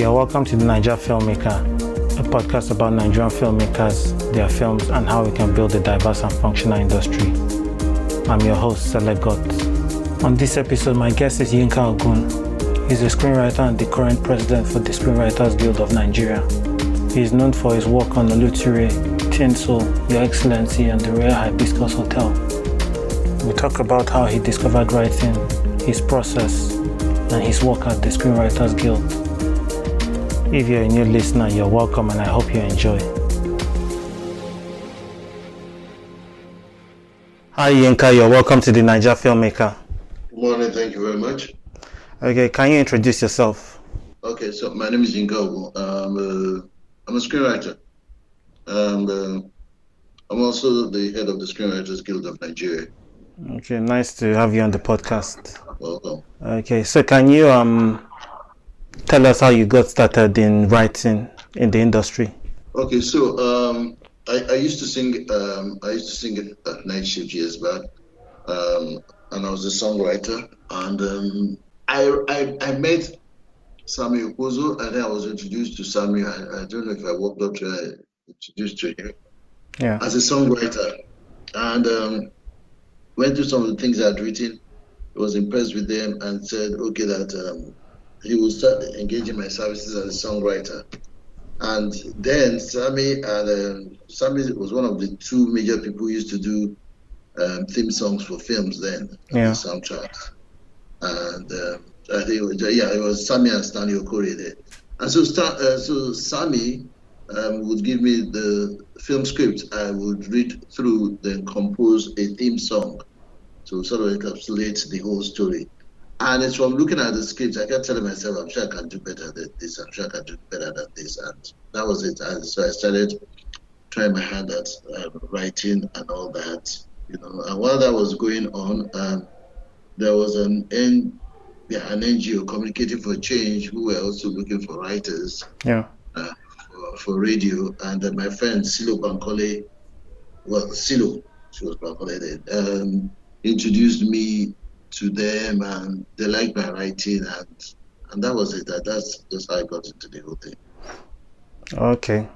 You're welcome to the Naija Filmmaker, a podcast about Nigerian filmmakers, their films, and how we can build a diverse and functional industry. I'm your host, Selegot. On this episode, my guest is Yinka Ogun. He's a screenwriter and the current president for the Screenwriters Guild of Nigeria. He is known for his work on Oloture, Tinsel, Your Excellency, and the Royal Hibiscus Hotel. We talk about how he discovered writing, his process, and his work at the Screenwriters Guild. If you're a new listener, you're welcome and I hope you enjoy. Hi Yinka, you're welcome to the Naija Filmmaker. Good morning, thank you very much. Okay, can you introduce yourself? Okay, so my name is Yinka Ogun. I'm a screenwriter. And I'm also the head of the Screenwriters Guild of Nigeria. Okay, nice to have you on the podcast. Welcome. Okay, so can you tell us how you got started in writing in the industry? Okay, so I used to sing. I used to sing at night shift years back, and I was a songwriter. And I met Sammy Opozo, and then I was introduced to Sammy. I don't know if I walked up to introduced to him as a songwriter, and went through some of the things I had written. I was impressed with them and said, okay, that he would start engaging my services as a songwriter. And then Sammy was one of the two major people who used to do theme songs for films then, the soundtracks. And I think it was Sammy and Stanley Okori there. And so Sammy would give me the film script. I would read through, then compose a theme song to sort of encapsulate the whole story. And it's from looking at the script, I kept telling myself, I'm sure I can do better than this, I'm sure I can do better than this. And that was it. And so I started trying my hand at writing and all that, you know. And while that was going on, there was an NGO, Communicating for Change, who were also looking for writers for radio. And my friend Silo Bankole, she was Bankole then, introduced me to them, and they liked my writing, and that was it. That's just how I got into the whole thing. Okay.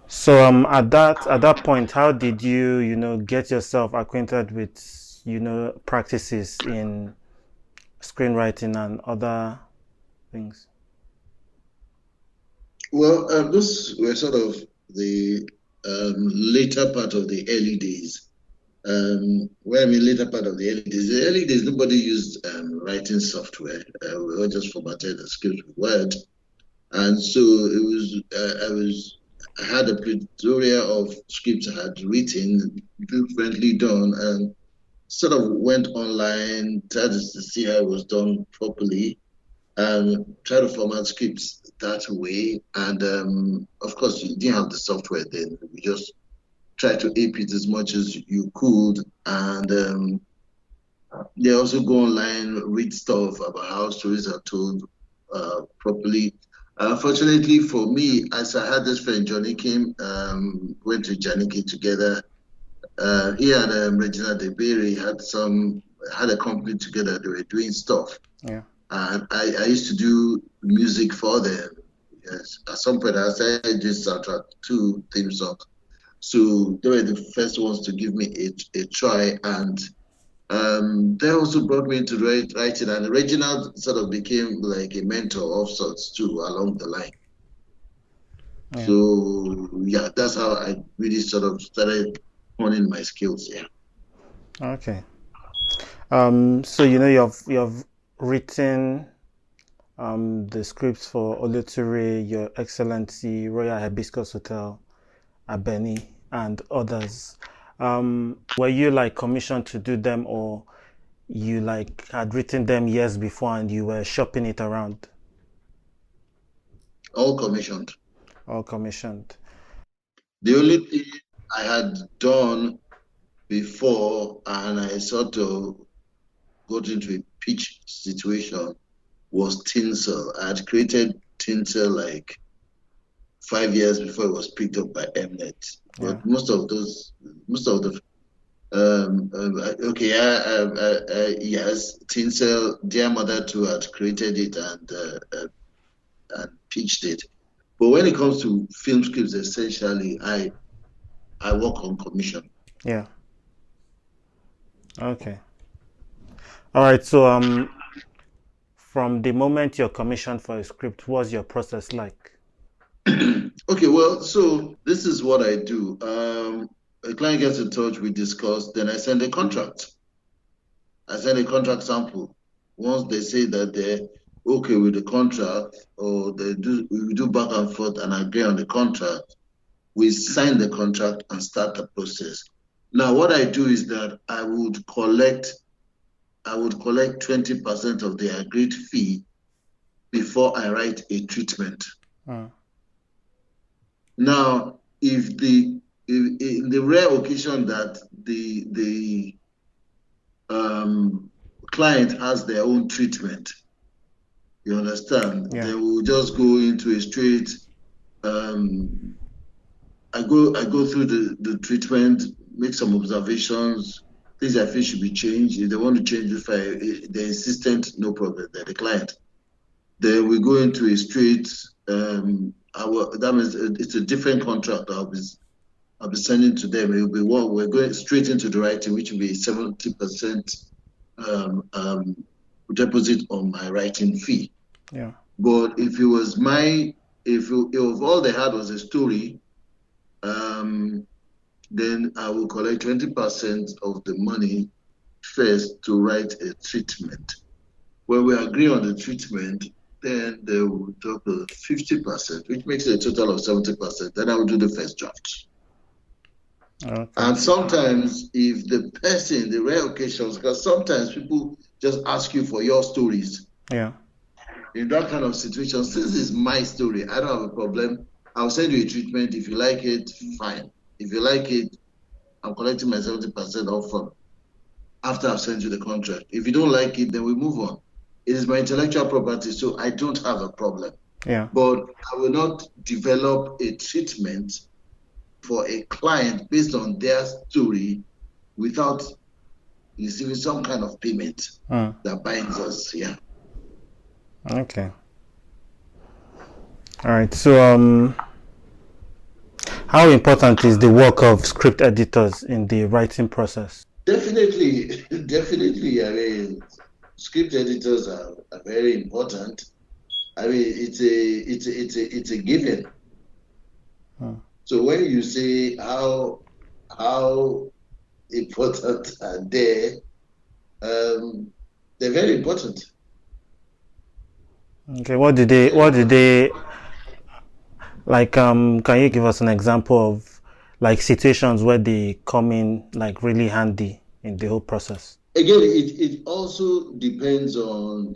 So at that point, how did you get yourself acquainted with practices in screenwriting and other things? Well, those were sort of the later part of the early days. Later part of the early days, nobody used writing software. We all just formatted the script with Word, and so it was. I had a plethora of scripts I had written, differently done, and sort of went online, tried to see how it was done properly, and try to format scripts that way. And of course, you didn't have the software then. We just try to ape it as much as you could, and they also go online, read stuff about how stories are told properly. Fortunately for me, as I had this friend Johnny Kim, went to Janiki together. He and Regina DeBerry had a company together. They were doing stuff, and I used to do music for them. Yes, at some point I started doing soundtrack to theme songs. So they were the first ones to give me a try, and they also brought me into writing. And Reginald sort of became like a mentor of sorts too along the line. Yeah. So that's how I really sort of started honing my skills. Yeah. Okay. So you've written the scripts for Oloture, Your Excellency, Royal Hibiscus Hotel, Abeni, and others. Were you commissioned to do them, or you had written them years before and you were shopping it around? All commissioned. All commissioned. The only thing I had done before, and I sort of got into a pitch situation, was Tinsel. I had created Tinsel 5 years before it was picked up by Mnet. But most of the yes, Tinsel, Dear Mother too had created it, and pitched it. But when it comes to film scripts, essentially, I work on commission. Yeah. Okay. All right. So from the moment you're commissioned for a script, what's your process like? Okay, well, so this is what I do. A client gets in touch, we discuss, then I send a contract. I send a contract sample. Once they say that they're okay with the contract, or we do back and forth and agree on the contract, we sign the contract and start the process. Now, what I do is that I would collect 20% of the agreed fee before I write a treatment. Now, if in the rare occasion that the client has their own treatment, you understand, they will just go into a straight. I go through the treatment, make some observations, things I feel should be changed. If they want to change, if they're insistent, no problem. They're the client. Then we go into a straight. That means it's a different contract. I'll be sending to them. It will be we're going straight into the writing, which will be 70% deposit on my writing fee. Yeah. But if it was if all they had was a story, then I will collect 20% of the money first to write a treatment. When we agree on the treatment, then they will drop 50%, which makes it a total of 70%. Then I will do the first draft. Okay. And sometimes, if the rare occasions, because sometimes people just ask you for your stories. Yeah. In that kind of situation, since it's my story, I don't have a problem. I'll send you a treatment. If you like it, fine. If you like it, I'm collecting my 70% upfront after I've sent you the contract. If you don't like it, then we move on. It is my intellectual property, so I don't have a problem. Yeah. But I will not develop a treatment for a client based on their story without receiving some kind of payment that binds us. Yeah. Okay. All right. So, how important is the work of script editors in the writing process? Definitely. I mean, script editors are very important. I mean, it's a given. So when you say how important are they, they're very important. Okay, what did they like? Can you give us an example of like situations where they come in like really handy in the whole process? Again, it also depends on,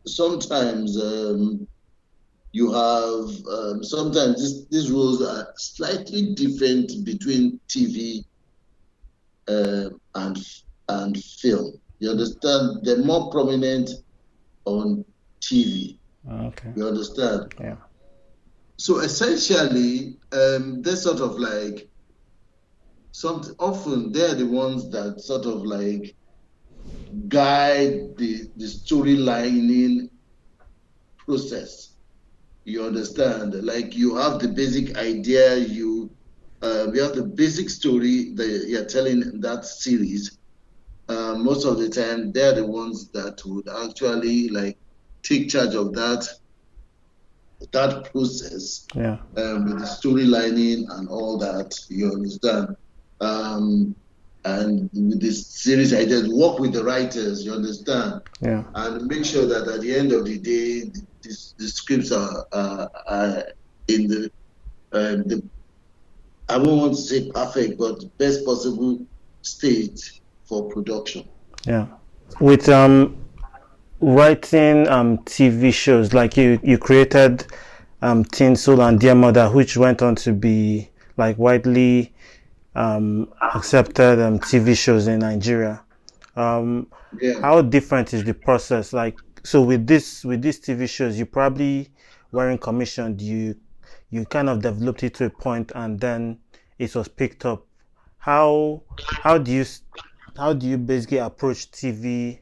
sometimes you have sometimes these rules are slightly different between TV and film. You understand? They're more prominent on TV. Okay. You understand? Yeah. So essentially, they're sort of like often they're the ones that sort of like guide the storylining process. You understand? Like you have the basic idea, you have the basic story that you're telling in that series. Most of the time, they're the ones that would actually like take charge of that process. Yeah. With the storylining and all that. You understand? And with this series, I just work with the writers. You understand? Yeah. And make sure that at the end of the day, the scripts are in the I won't want to say perfect, but best possible state for production. Yeah. With writing TV shows, like you created Tinsel and Dear Mother, which went on to be like widely accepted TV shows in Nigeria. How different is the process? Like, so with these TV shows, you probably weren't commissioned. You kind of developed it to a point, and then it was picked up. How do you basically approach TV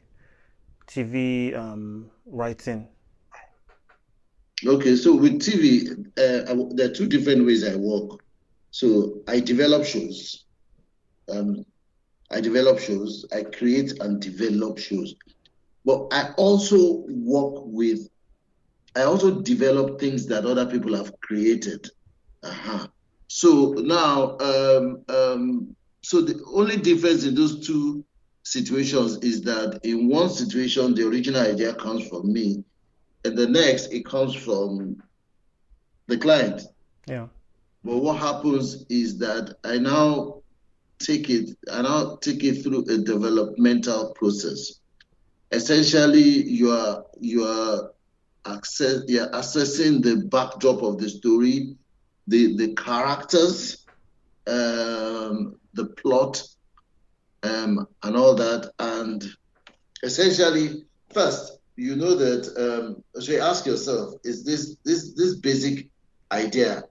writing? Okay, so with TV, there are two different ways I work. So I develop shows. I create and develop shows. But I also develop things that other people have created. So now, so the only difference in those two situations is that in one situation, the original idea comes from me, and the next, it comes from the client. Yeah. But what happens is that I now take it through a developmental process. Essentially, you're assessing the backdrop of the story, the characters, the plot, and all that. And essentially, first, you know that so you ask yourself, is this basic idea,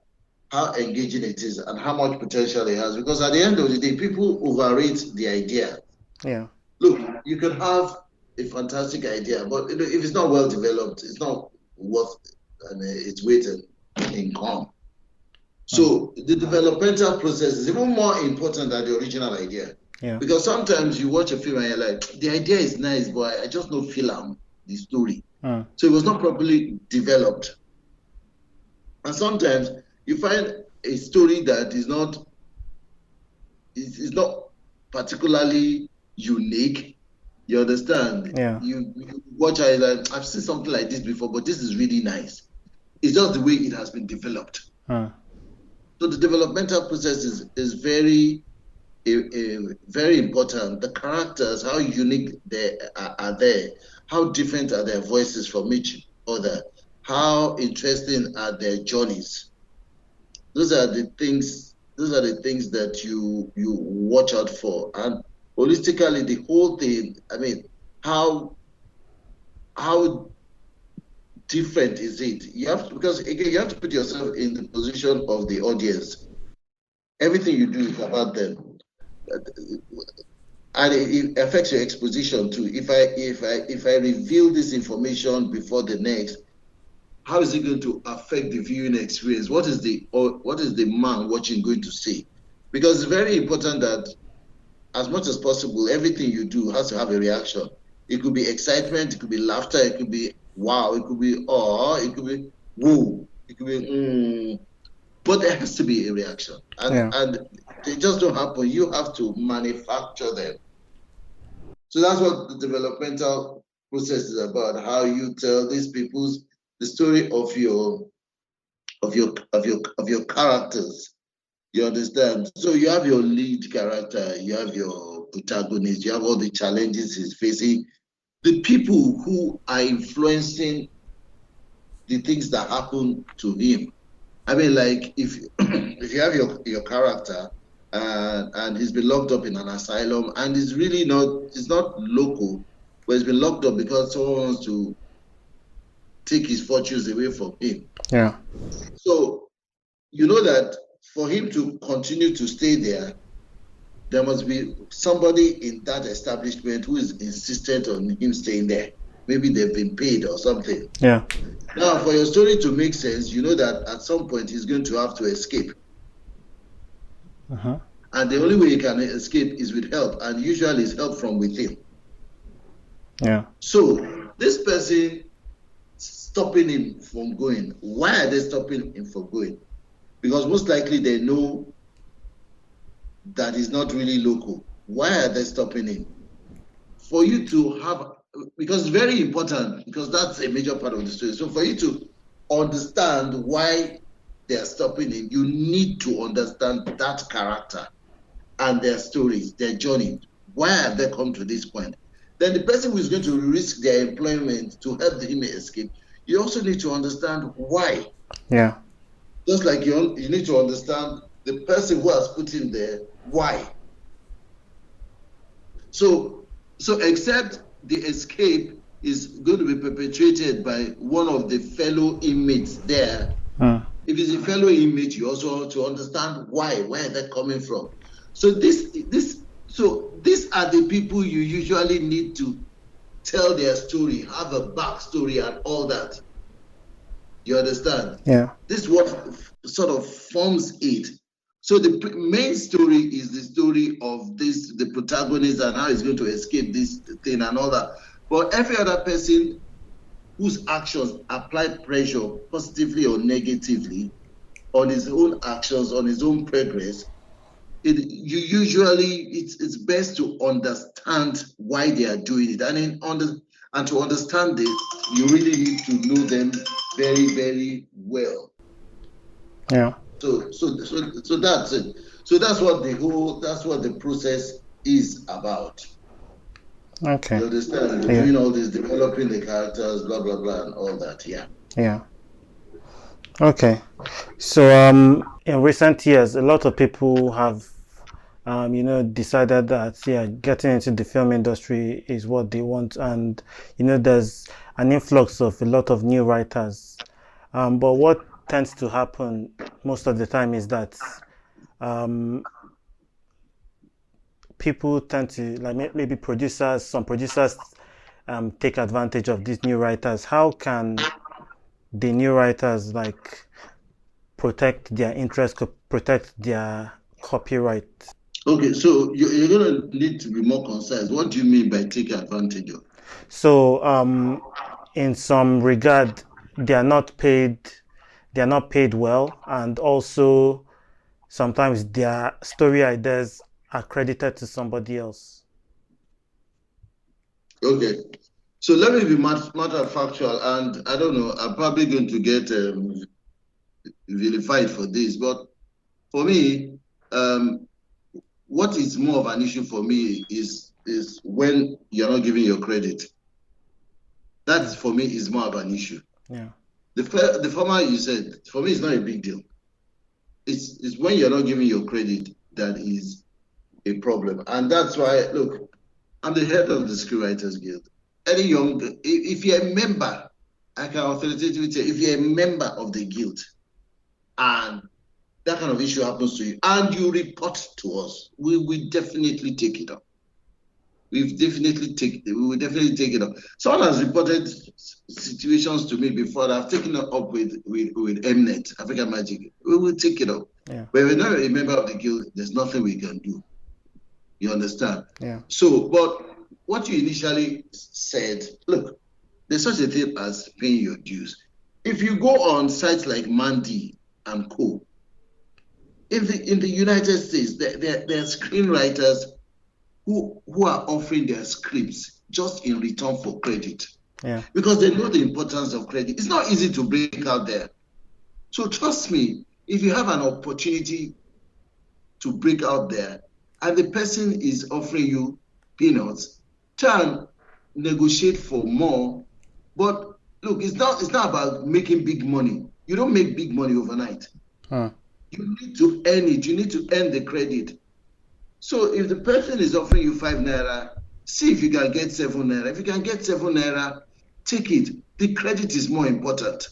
how engaging it is and how much potential it has? Because at the end of the day, people overrate the idea. Yeah. Look, you can have a fantastic idea, but if it's not well developed, it's not worth its weight in income. So the developmental process is even more important than the original idea. Yeah. Because sometimes you watch a film and you're like, the idea is nice, but I just don't feel the story. So it was not properly developed. And sometimes you find a story that is not particularly unique. You understand? Yeah. You watch it like, I've seen something like this before, but this is really nice. It's just the way it has been developed. So the developmental process is very very important. The characters, how unique they are there, how different are their voices from each other, how interesting are their journeys. Those are the things that you watch out for. And holistically, the whole thing, I mean, how different is it? Because again, you have to put yourself in the position of the audience. Everything you do is about them, and it affects your exposition too. If I reveal this information before the next, how is it going to affect the viewing experience? What is the man watching going to see? Because it's very important that, as much as possible, everything you do has to have a reaction. It could be excitement, it could be laughter, it could be wow, it could be awe, it could be whoa, it could be but there has to be a reaction. And they just don't happen. You have to manufacture them. So that's what the developmental process is about, how you tell these people's the story of your characters. You understand? So you have your lead character, you have your protagonist, you have all the challenges he's facing, the people who are influencing the things that happen to him. I mean, like if you have your character and he's been locked up in an asylum and it's not local, but he's been locked up because someone wants to take his fortunes away from him. Yeah. So you know that for him to continue to stay there, there must be somebody in that establishment who is insistent on him staying there. Maybe they've been paid or something. Yeah. Now, for your story to make sense, you know that at some point he's going to have to escape. And the only way he can escape is with help, and usually it's help from within. Yeah. So this person stopping him from going. Why are they stopping him from going? Because most likely they know that he's not really local. Why are they stopping him? For you to have, because it's very important, because that's a major part of the story. So for you to understand why they're stopping him, you need to understand that character and their stories, their journey. Why have they come to this point? Then the person who is going to risk their employment to help him escape, you also need to understand why. Yeah. Just like you need to understand the person who has put him there, why. So except the escape is going to be perpetrated by one of the fellow inmates there. If it's a fellow inmate, you also have to understand where they're coming from. So these are the people you usually need to tell their story, have a backstory and all that. You understand? Yeah. This is what sort of forms it. So the main story is the story of the protagonist and how he's going to escape this thing and all that. But every other person whose actions apply pressure positively or negatively on his own actions, on his own progress, it's best to understand why they are doing it. And to understand it, you really need to know them very, very well. Yeah. So that's it. So that's what the process is about. Okay. You understand? You're doing all this, developing the characters, blah blah blah, and all that. Yeah. Yeah. Okay. So in recent years, a lot of people have decided that getting into the film industry is what they want, and there's an influx of a lot of new writers. But what tends to happen most of the time is that people tend to, like, maybe some producers take advantage of these new writers. How can the new writers protect their interest, protect their copyright? Okay, so you're going to need to be more concise. What do you mean by take advantage of? So in some regard, they are not paid well, and also sometimes their story ideas are credited to somebody else. Okay, so let me be matter factual, and I don't know, I'm probably going to get vilified for this, but for me, what is more of an issue for me is when you're not giving your credit. That for me is more of an issue. Yeah. The former you said, for me, it's not a big deal. It's when you're not giving your credit that is a problem, and that's why, look, I'm the head of the Screenwriters Guild. Any if you're a member, I can authoritatively say, if you're a member of the guild and that kind of issue happens to you and you report to us, we will definitely take it up. We will definitely take it up. Someone has reported situations to me before that I've taken it up with Mnet, African Magic. We will take it up. Yeah. But if we're not a member of the guild, there's nothing we can do. You understand? Yeah. So, but what you initially said, look, there's such a thing as paying your dues. If you go on sites like Mandy and Co., in the United States, there are screenwriters who are offering their scripts just in return for credit. Yeah. Because they know the importance of credit. It's not easy to break out there. So trust me, if you have an opportunity to break out there and the person is offering you peanuts, try and negotiate for more. But look, it's not about making big money. You don't make big money overnight. You need to earn it. You need to earn the credit. So if the person is offering you 5 naira, see if you can get 7 naira. If you can get 7 naira, take it. The credit is more important.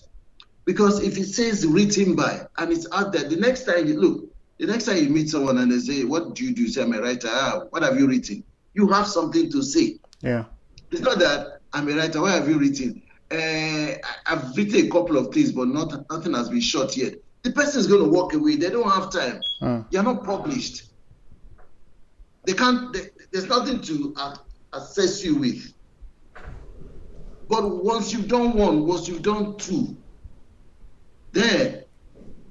Because if it says written by and it's out there, the next time you meet someone and they say, what do you do? You say, I'm a writer. What have you written? You have something to say. Yeah. It's not that I'm a writer. What have you written? I've written a couple of things, but nothing has been shot yet. The person is going to walk away. They don't have time. You're not published. They can't. There's nothing to assess you with. But once you've done one, once you've done two, then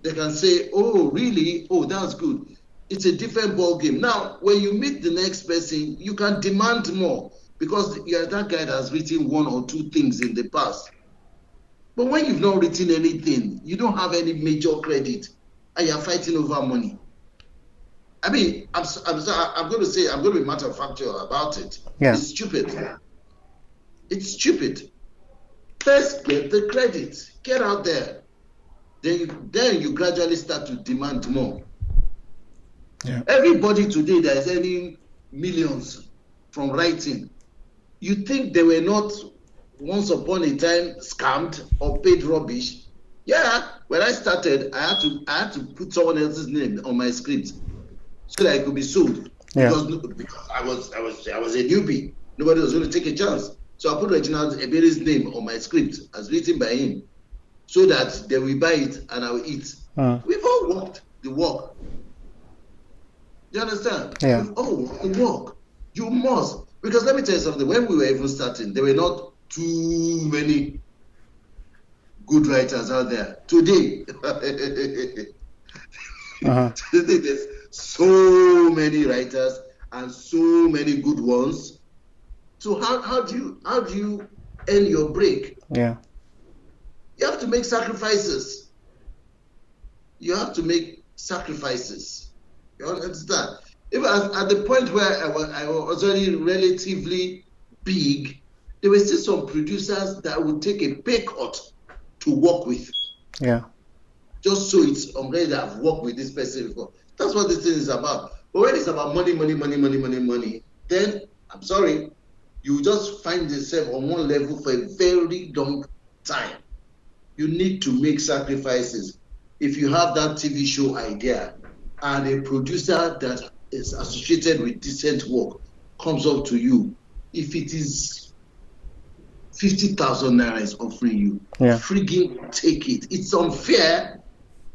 they can say, "Oh, really? Oh, that's good." It's a different ball game. Now, when you meet the next person, you can demand more because you're that guy that has written 1 or 2 things in the past. But when you've not written anything, you don't have any major credit, and you're fighting over money. I mean, I'm going to be matter of factual about it. Yeah. It's stupid. It's stupid. First, get the credit. Get out there. Then you gradually start to demand more. Yeah. Everybody today that is earning millions from writing, you think they were not once upon a time scammed or paid rubbish? Yeah, when I started, I had to put someone else's name on my script so that it could be sold. Yeah. Because I was a newbie. Nobody was going to take a chance. So I put Reginald Eberi's name on my script as written by him. so that they will buy it and I will eat. We've all walked the walk. Do you understand? Yeah. We've all walked the walk. You must. Because let me tell you something, when we were even starting, there were not too many good writers out there. Today, today there's so many writers and so many good ones. So how do you earn your break? Yeah. You have to make sacrifices. You have to make sacrifices. You understand? Even at the point where I was already relatively big, there were still some producers that would take a pay cut to work with. Yeah. Just so it's already that I've worked with this person before. That's what this thing is about. But when it's about money, then I'm sorry, you just find yourself on one level for a very long time. You need to make sacrifices. If you have that TV show idea and a producer that is associated with decent work comes up to you, if it is 50,000 naira is offering you, frigging take it. It's unfair.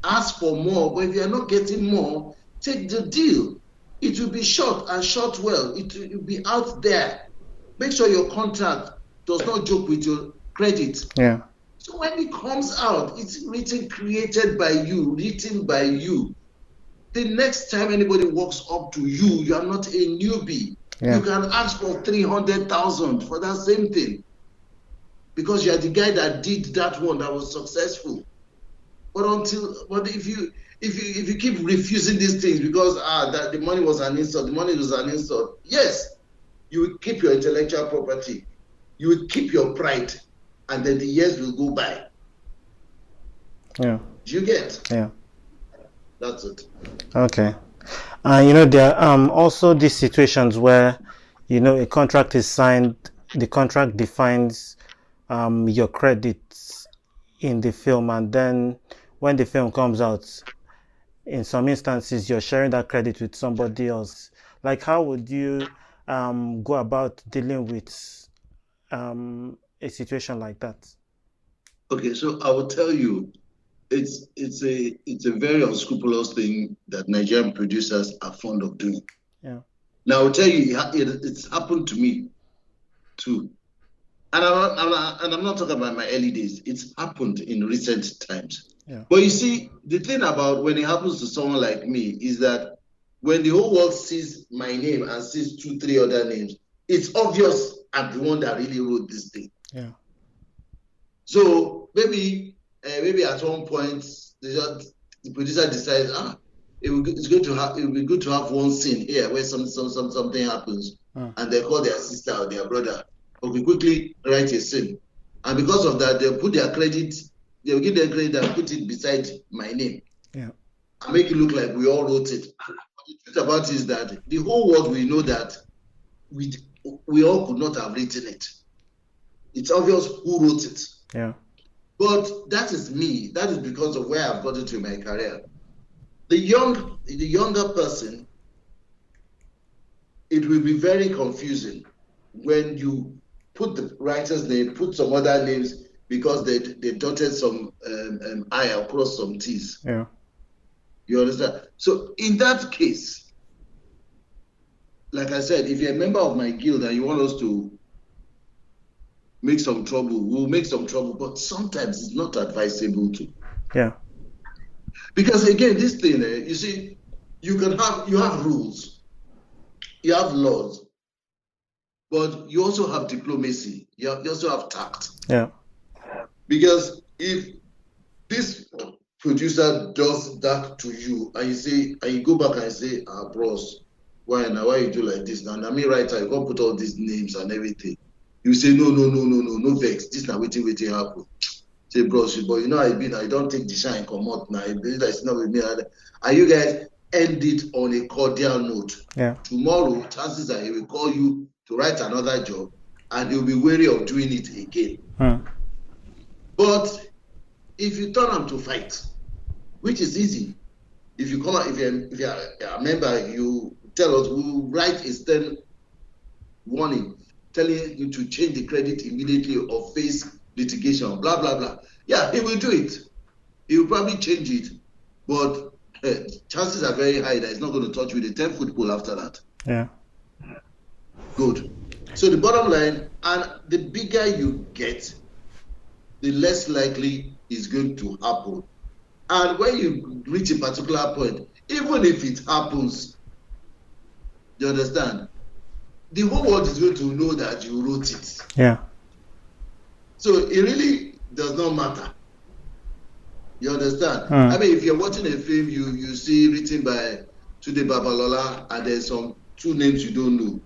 Ask for more, but if you're not getting more, take the deal. It will be short and short well. It will be out there. Make sure your contract does not joke with your credit. Yeah. So when it comes out, it's written, created by you, written by you. The next time anybody walks up to you, you are not a newbie. Yeah. You can ask for 300,000 for that same thing, because you are the guy that did that one that was successful. But if you keep refusing these things because that the money was an insult, yes, you will keep your intellectual property, you will keep your pride, and then the years will go by. Yeah. Do you get? Yeah. That's it. Okay. There are also these situations where, a contract is signed, the contract defines your credits in the film, and then when the film comes out, in some instances, you're sharing that credit with somebody else. Like, how would you go about dealing with a situation like that? Okay, so I will tell you, it's a very unscrupulous thing that Nigerian producers are fond of doing. Yeah. Now I will tell you, it's happened to me too, and I'm not talking about my early days. It's happened in recent times. Yeah. But you see, the thing about when it happens to someone like me is that when the whole world sees my name and sees 2-3 other names, it's obvious I'm the one that really wrote this thing. Yeah. So maybe at one point the producer decides, it will be good to have one scene here where something happens, and they call their sister or their brother. Okay, quickly write a scene, and because of that, they'll put their credit. They'll give their credit and put it beside my name. Yeah. And make it look like we all wrote it. But the truth about it is that the whole world will know that we all could not have written it. It's obvious who wrote it. Yeah. But that is me. That is because of where I've gotten to in my career. The younger person, it will be very confusing when you put the writer's name, put some other names, because they dotted some I across some T's. Yeah. You understand? So in that case, like I said, if you're a member of my guild and you want us to make some trouble, we'll make some trouble. But sometimes it's not advisable to. Yeah. Because again, this thing, you see, you have rules, you have laws, but you also have diplomacy. You also have tact. Yeah. Because if this producer does that to you, and you go back and say, bros, why you do like this? Now, me writer, you can't put all these names and everything. You say, no vex. This now waiting happen. Say, bros, but I don't take the shine come out now. It's not with me. And you guys end it on a cordial note. Yeah. Tomorrow, chances are he will call you to write another job, and he'll be wary of doing it again. But if you turn them to fight, which is easy, if you're a member, you tell us, we'll write a stern warning telling you to change the credit immediately or face litigation, blah, blah, blah. Yeah, he will do it. He will probably change it. But chances are very high that he's not going to touch with a 10-foot pole after that. Yeah. Good. So the bottom line, and the bigger you get, the less likely it's going to happen. And when you reach a particular point, even if it happens, you understand, the whole world is going to know that you wrote it. Yeah. So it really does not matter. You understand? I mean, if you're watching a film, you see written by Tunde Babalola, and there's some two names you don't know.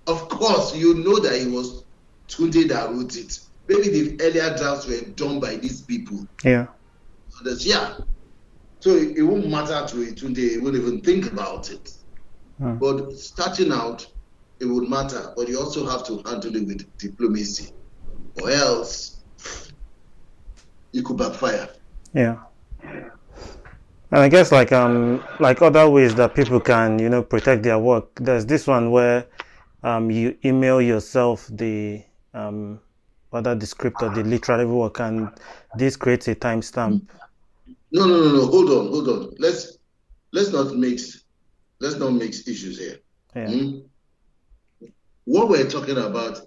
Of course, you know that it was Tunde that wrote it. Maybe the earlier drafts were done by these people. Yeah. Yeah. So it won't matter to Tunde. He won't even think about it. But starting out, it would matter. But you also have to handle it with diplomacy, or else it could backfire. Yeah. And I guess like other ways that people can, protect their work. There's this one where you email yourself the whether the script or the literary work, and this creates a timestamp. No. Hold on. Let's not mix issues here. Yeah. What we're talking about,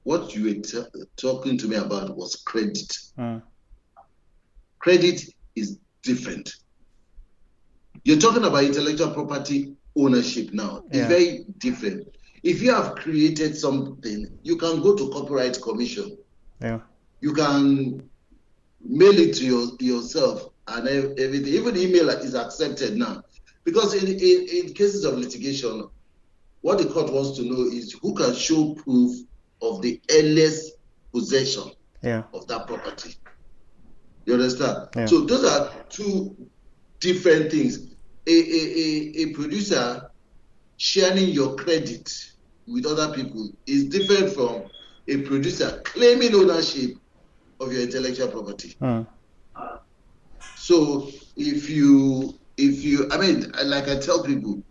what you were talking to me about was credit. Credit is different. You're talking about intellectual property ownership now. It's very different. If you have created something, you can go to Copyright Commission. Yeah. You can mail it to yourself and everything. Even email is accepted now. Because in cases of litigation, what the court wants to know is who can show proof of the earliest possession of that property. You understand? Yeah. So those are two different things. A producer sharing your credit with other people is different from a producer claiming ownership of your intellectual property. So if you, I mean, like I tell people,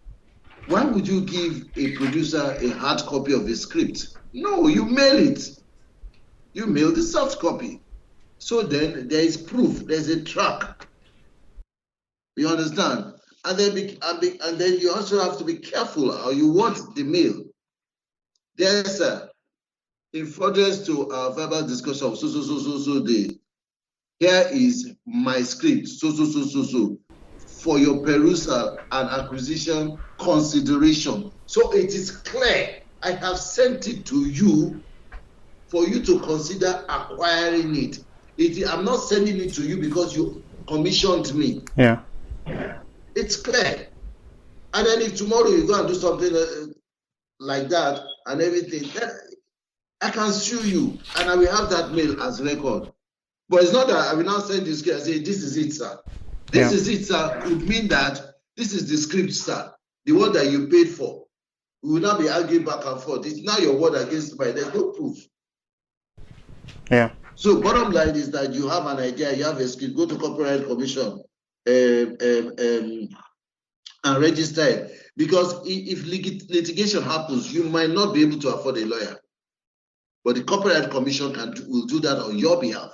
why would you give a producer a hard copy of a script? No, you mail it. You mail the soft copy. So then there is proof, there's a track. You understand? And then you also have to be careful how you want the mail. There's in furtherance to our verbal discussion of so day. Here is my script, so for your perusal and acquisition consideration. So it is clear. I have sent it to you for you to consider acquiring it. I'm not sending it to you because you commissioned me. Yeah. It's clear. And then if tomorrow you go and do something like that and everything, then I can sue you and I will have that mail as record. But it's not that I will now send this guy and say, this is it, sir. This is it, sir, could mean that this is the script, sir, the one that you paid for. We will not be arguing back and forth. It's now your word against mine. There's no proof. Yeah. So bottom line is that you have an idea, you have a script, go to Copyright Commission and register it. Because if litigation happens, you might not be able to afford a lawyer. But the Copyright Commission will do that on your behalf.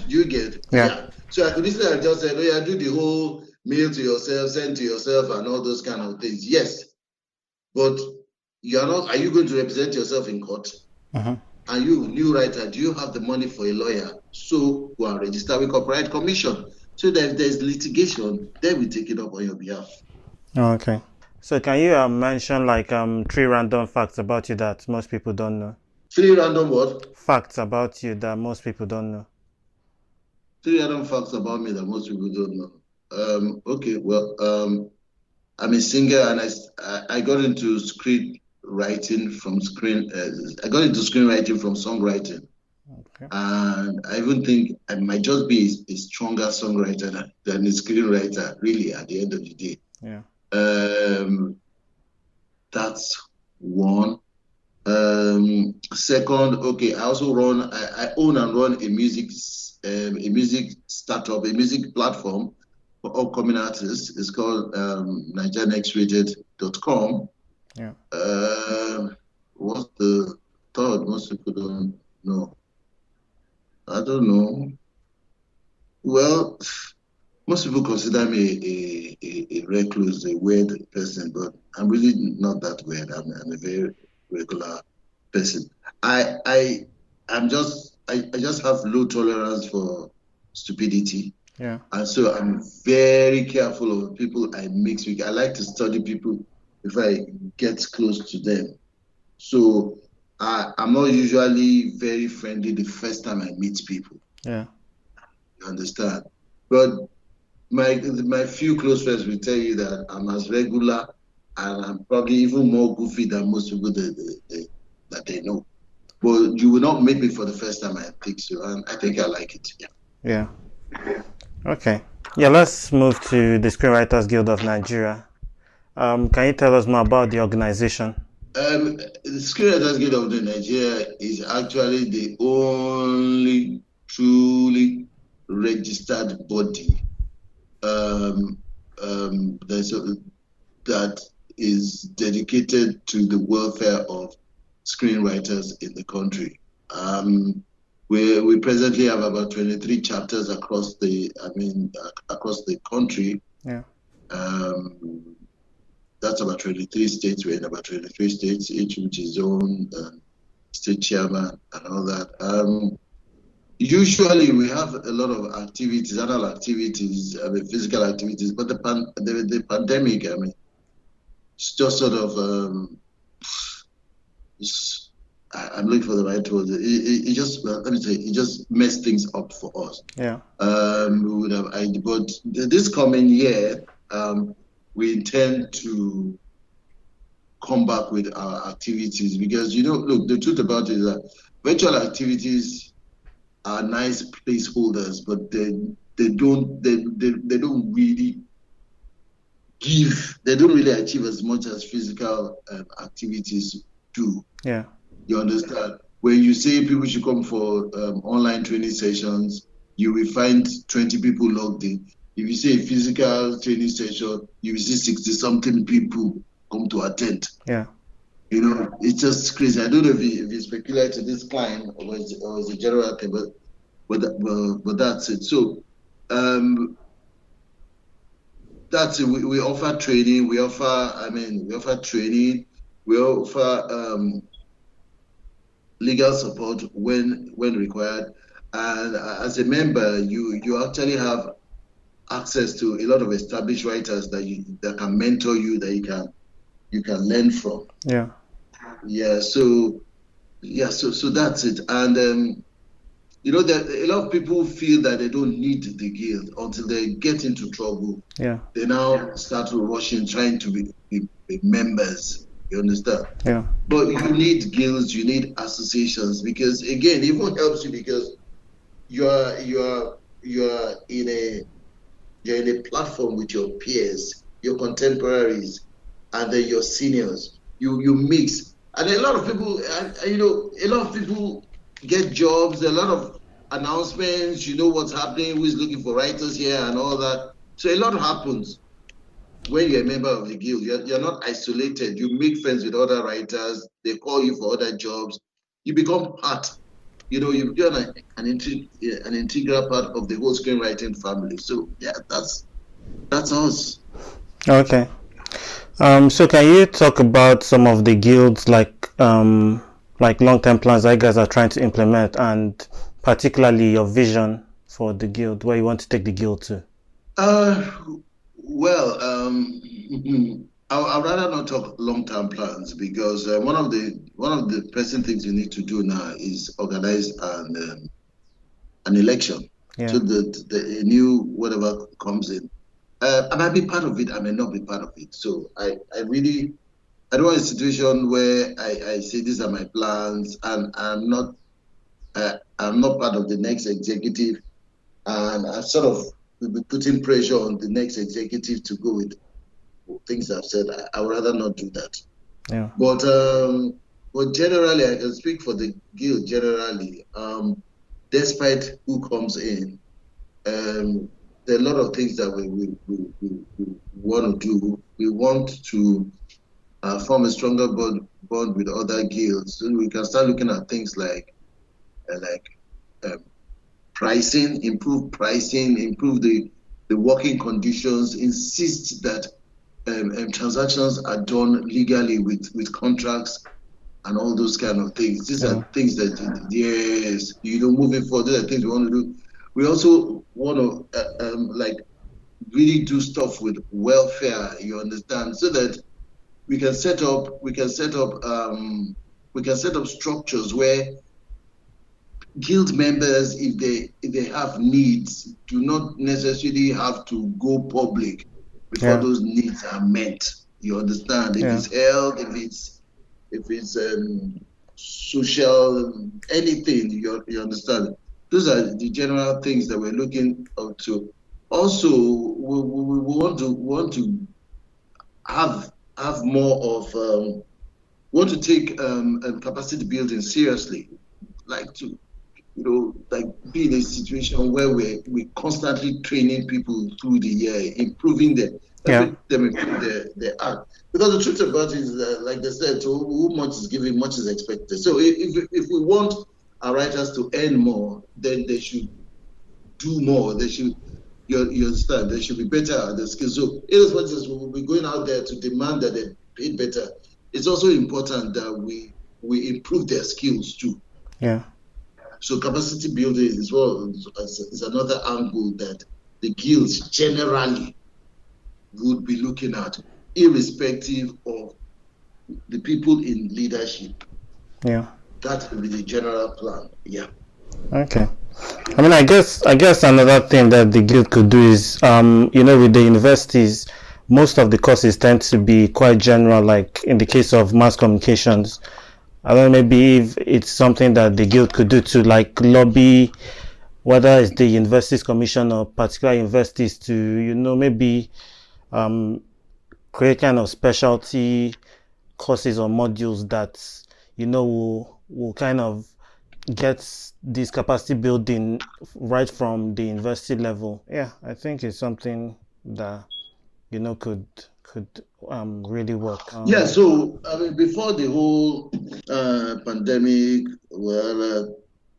You get? Yeah. So I could easily have just said, oh yeah, do the whole mail to yourself, send to yourself and all those kind of things. Yes. But are you going to represent yourself in court? Are you, new writer, do you have the money for a lawyer? So go and register with Copyright Commission. So that if there's litigation, they will take it up on your behalf. Okay. So can you mention like 3 random facts about you that most people don't know? 3 random what? Facts about you that most people don't know. 3 random facts about me that most people don't know. Okay, well, I'm a singer and I got into screenwriting from I got into screenwriting from songwriting. Okay. And I even think I might just be a stronger songwriter than a screenwriter, really, at the end of the day. Yeah. That's one. Second, okay, I also I own and run a music startup, a music platform for upcoming artists. It's called NaijaNextRated.com. Yeah. What's the third most people don't know. I don't know. Well, most people consider me a recluse, a weird person, but I'm really not that weird. I'm a very regular person. I just have low tolerance for stupidity. Yeah. And so I'm very careful of people I mix with. I like to study people if I get close to them. So I'm not usually very friendly the first time I meet people. Yeah. You understand? But my few close friends will tell you that I'm as regular and I'm probably even more goofy than most people that they know. But you will not meet me for the first time, I think so. And I think I like it. Yeah. Yeah. Okay. Yeah, let's move to the Screenwriters Guild of Nigeria. Can you tell us more about the organization? The Screenwriters Guild of Nigeria is actually the only truly registered body that is dedicated to the welfare of screenwriters in the country. We presently have about 23 chapters across the country. Yeah. That's about 23 states. We're in about 23 states, each with its own state chairman and all that. Usually we have a lot of activities, annual activities, physical activities, but the pandemic, it's just sort of, I'm looking for the right word. It just, let me say, it just messed things up for us. Yeah. But this coming year, we intend to come back with our activities because, look, the truth about it is that virtual activities are nice placeholders, but they don't really achieve as much as physical activities do. Yeah. You understand? When you say people should come for online training sessions, you will find 20 people logged in. If you say a physical training session, you will see 60-something people come to attend. Yeah. It's just crazy. I don't know if it's peculiar to this client or it's a general thing, but that's it. So that's it. We offer training. We offer training. We offer legal support when required. And as a member, you actually have access to a lot of established writers that can mentor you, that you can learn from. Yeah. Yeah. So that's it. And that a lot of people feel that they don't need the guild until they get into trouble. Yeah. They now start rushing, trying to be members. You understand? Yeah. But you need guilds, you need associations, because again, it even helps you because you're in a platform with your peers, your contemporaries, and then your seniors. You mix, and a lot of people get jobs. A lot of announcements. You know what's happening. Who is looking for writers here and all that. So a lot happens when you're a member of the guild. You're not isolated. You make friends with other writers. They call you for other jobs. You become part. You become an integral part of the whole screenwriting family. So yeah, that's us. Okay. So can you talk about some of the guilds, like long-term plans that you guys are trying to implement, and particularly your vision for the guild, where you want to take the guild to? Well, I'd rather not talk long-term plans because one of the pressing things we need to do now is organize an election. Yeah. So the new whatever comes in. I might be part of it. I may not be part of it. So I don't want a situation where I say these are my plans and I'm not part of the next executive, and I sort of will be putting pressure on the next executive to go with things I've said. I would rather not do that. Yeah. But generally, I can speak for the guild generally. Despite who comes in, there are a lot of things that we want to do. We want to form a stronger bond with other guilds. So we can start looking at things like pricing, improve the working conditions, insist that transactions are done legally with contracts and all those kind of things. These are things that, yes, moving forward, these are things we want to do. We also want to really do stuff with welfare, you understand, so that we can set up structures where guild members, if they have needs, do not necessarily have to go public before those needs are met. You understand? If it's health, if it's social, anything, you understand? Those are the general things that we're looking up to. Also, we want to have more of want to take capacity building seriously, be in a situation where we're constantly training people through the year, improving them, helping them improve their art. Because the truth about it is that, like they said, who much is given, much is expected. So if we want our writers to earn more, then they should do more. They should, you understand, they should be better at the skills. So irrespective, we will be going out there to demand that they pay better. It's also important that we improve their skills too. Yeah. So capacity building as well is another angle that the guilds generally would be looking at, irrespective of the people in leadership. Yeah. That will be the general plan. Yeah. Okay. I mean, I guess another thing that the guild could do is, with the universities, most of the courses tend to be quite general, like in the case of mass communications. I don't know, maybe if it's something that the guild could do to like lobby, whether it's the universities commission or particular universities to, maybe create kind of specialty courses or modules that, will kind of get this capacity building right from the university level. Yeah, I think it's something that, could really work. So I mean, before the whole pandemic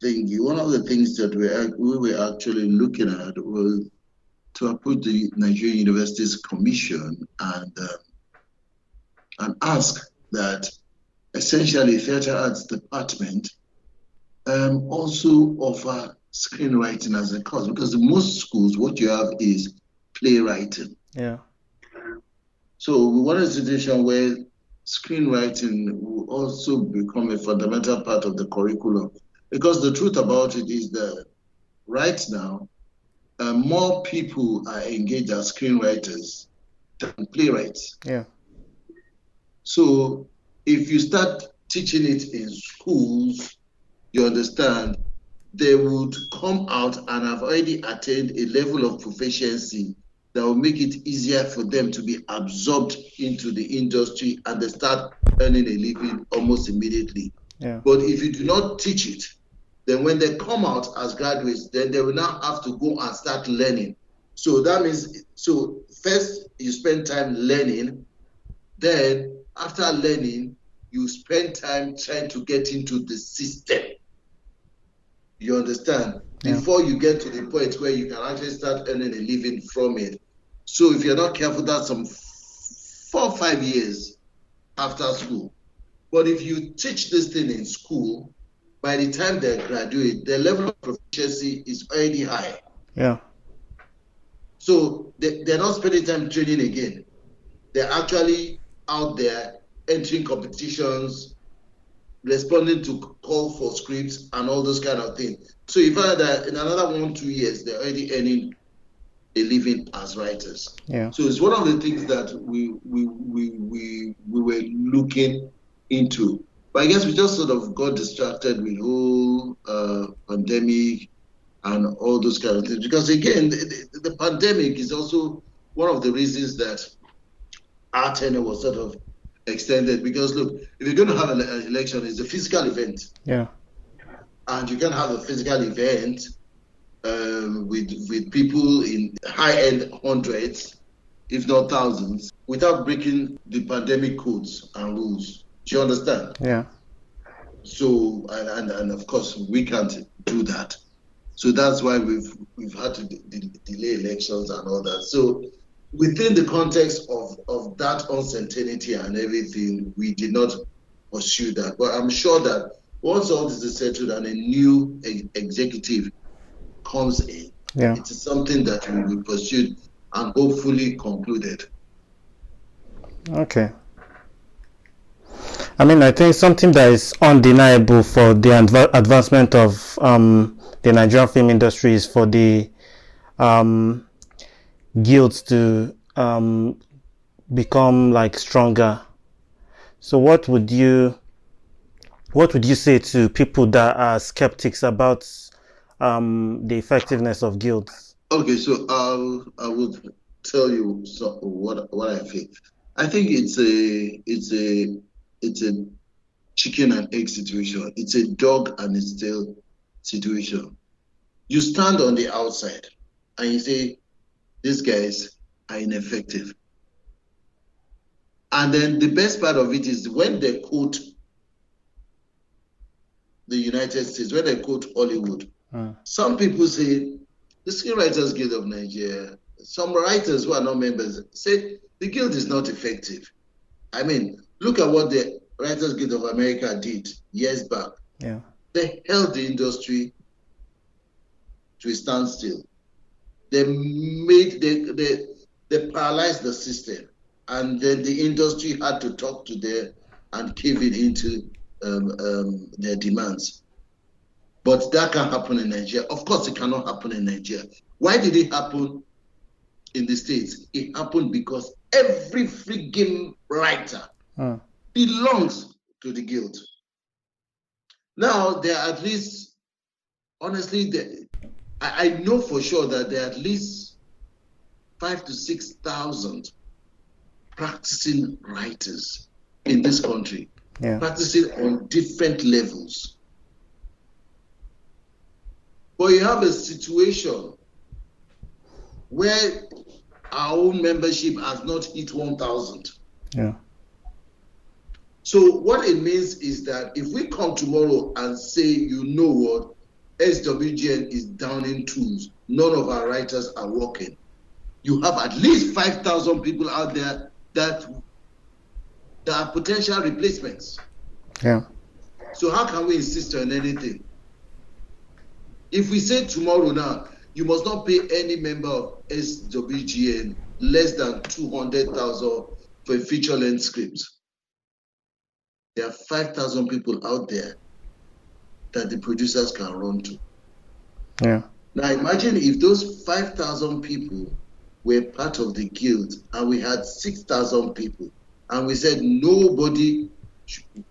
thingy, one of the things that we were actually looking at was to approach the Nigerian Universities Commission and ask that essentially Theatre Arts Department also offer screenwriting as a course, because in most schools what you have is playwriting. Yeah. So we want a situation where screenwriting will also become a fundamental part of the curriculum, because the truth about it is that right now, more people are engaged as screenwriters than playwrights. Yeah. So if you start teaching it in schools, you understand, they would come out and have already attained a level of proficiency that will make it easier for them to be absorbed into the industry, and they start earning a living almost immediately. Yeah. But if you do not teach it, then when they come out as graduates, then they will now have to go and start learning. So that means, first you spend time learning, then after learning, you spend time trying to get into the system. You understand? Yeah. Before you get to the point where you can actually start earning a living from it. So if you're not careful, that's some 4 or 5 years after school. But if you teach this thing in school, by the time they graduate, their level of proficiency is already high. Yeah. So they're not spending time training again. They're actually out there entering competitions, responding to call for scripts and all those kind of things. So if in another 1 or 2 years, they're already earning a living as writers. Yeah. So it's one of the things that we were looking into. But I guess we just sort of got distracted with whole pandemic and all those kind of things. Because again, the pandemic is also one of the reasons that our tenure was sort of extended. Because look, if you're going to have an election, it's a physical event. Yeah. And you can have a physical event with people in high-end hundreds, if not thousands. without breaking the pandemic codes and rules. Do you understand? Yeah. So, and of course, we can't do that. So that's why we've had to delay elections and all that. So within the context of that uncertainty and everything, we did not pursue that. But I'm sure that once all this is settled and a new executive comes in, it is something that will be pursued and hopefully concluded. Okay. I mean, I think something that is undeniable for the advancement of the Nigerian film industry is for the guilds to become like stronger. So what would you say to people that are skeptics about the effectiveness of guilds? Okay, so I would tell you what I think. I think it's a chicken and egg situation. It's a dog and its tail situation. You stand on the outside and you say, these guys are ineffective. And then the best part of it is when they quote the United States, when they quote Hollywood, some people say, the Screenwriters Guild of Nigeria, some writers who are not members say the guild is not effective. I mean, look at what the Writers Guild of America did years back. Yeah. They held the industry to a standstill. They paralyzed the system, and then the industry had to talk to them and cave it into their demands. But that can't happen in Nigeria. Of course, it cannot happen in Nigeria. Why did it happen in the States? It happened because every freaking writer belongs to the guild. Now, there are at least, honestly, I know for sure that there are at least 5,000 to 6,000 practicing writers in this country, practicing on different levels. But you have a situation where our own membership has not hit 1,000. Yeah. So what it means is that if we come tomorrow and say, you know what, SWGN is down in tools, none of our writers are working, you have at least 5,000 people out there that are potential replacements. Yeah. So how can we insist on anything? If we say tomorrow now, you must not pay any member of SWGN less than 200,000 for a feature-length script. There are 5,000 people out there that the producers can run to. Yeah. Now imagine if those 5,000 people were part of the guild and we had 6,000 people and we said nobody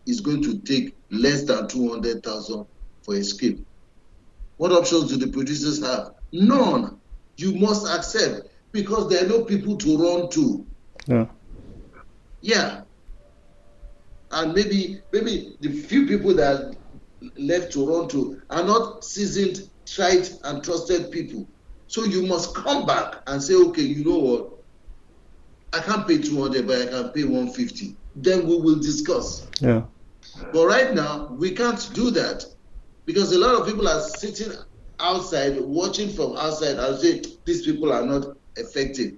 is going to take less than 200,000 for a script. What options do the producers have? None. You must accept because there are no people to run to. Yeah. Yeah. And maybe the few people that are left to run to are not seasoned, tried, and trusted people. So you must come back and say, okay, you know what? I can't pay 200, but I can pay 150. Then we will discuss. Yeah. But right now, we can't do that because a lot of people are sitting outside, watching from outside and say, these people are not effective.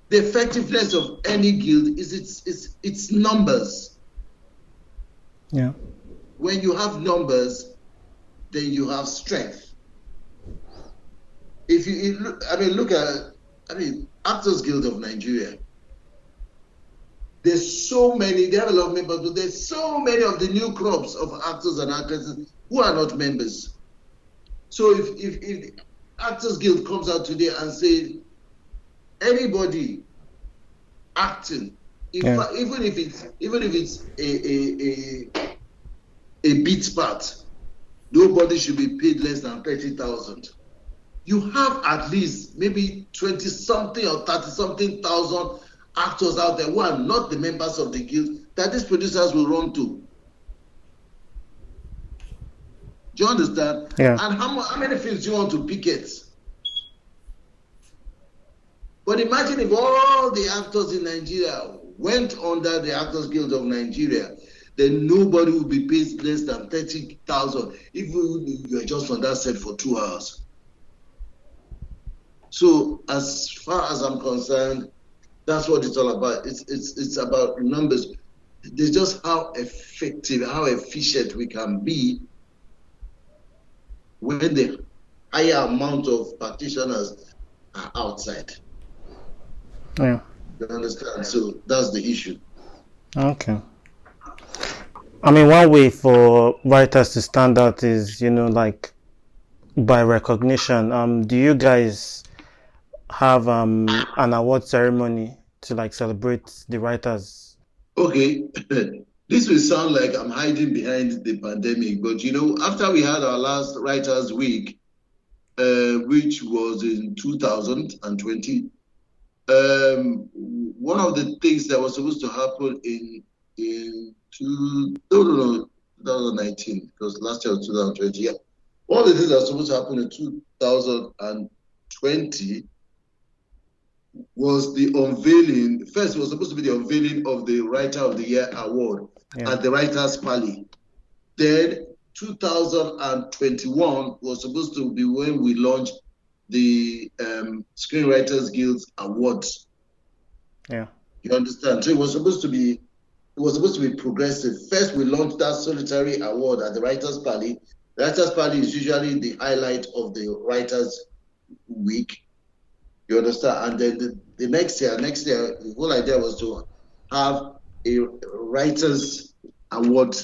The effectiveness of any guild is its numbers. Yeah. When you have numbers, then you have strength. If you look at Actors Guild of Nigeria. There's so many, they have a lot of members, but there's so many of the new crops of actors and actresses who are not members. So if Actors Guild comes out today and says anybody acting, even if it's a beat part, nobody should be paid less than 30,000. You have at least maybe 20-something or 30-something thousand actors out there who are not the members of the guild that these producers will run to. Do you understand? Yeah. And how many films do you want to picket? But But imagine if all the actors in Nigeria went under the Actors Guild of Nigeria, then nobody would be paid less than 30,000 if you are just on that set for 2 hours. So as far as I'm concerned, that's what it's all about. It's about numbers. It's just how effective, how efficient we can be when the higher amount of practitioners are outside. Yeah. You understand? So that's the issue. Okay. I mean, one way for writers to stand out is, like by recognition. Do you guys have an award ceremony to like celebrate the writers? Okay. This will sound like I'm hiding behind the pandemic, but after we had our last Writers Week, which was in 2020, one of the things that was supposed to happen in 2019, because last year was 2020. Yeah, one of the things that was supposed to happen in 2020 was the unveiling. First, it was supposed to be the unveiling of the Writer of the Year award at the Writers Pally. Then 2021 was supposed to be when we launched the Screenwriters Guild Awards. Yeah. You understand? So it was supposed to be progressive. First, we launched that solitary award at the Writers Pally. The Writers Pally is usually the highlight of the Writers Week. You understand? And then the next year, the whole idea was to have a Writers Award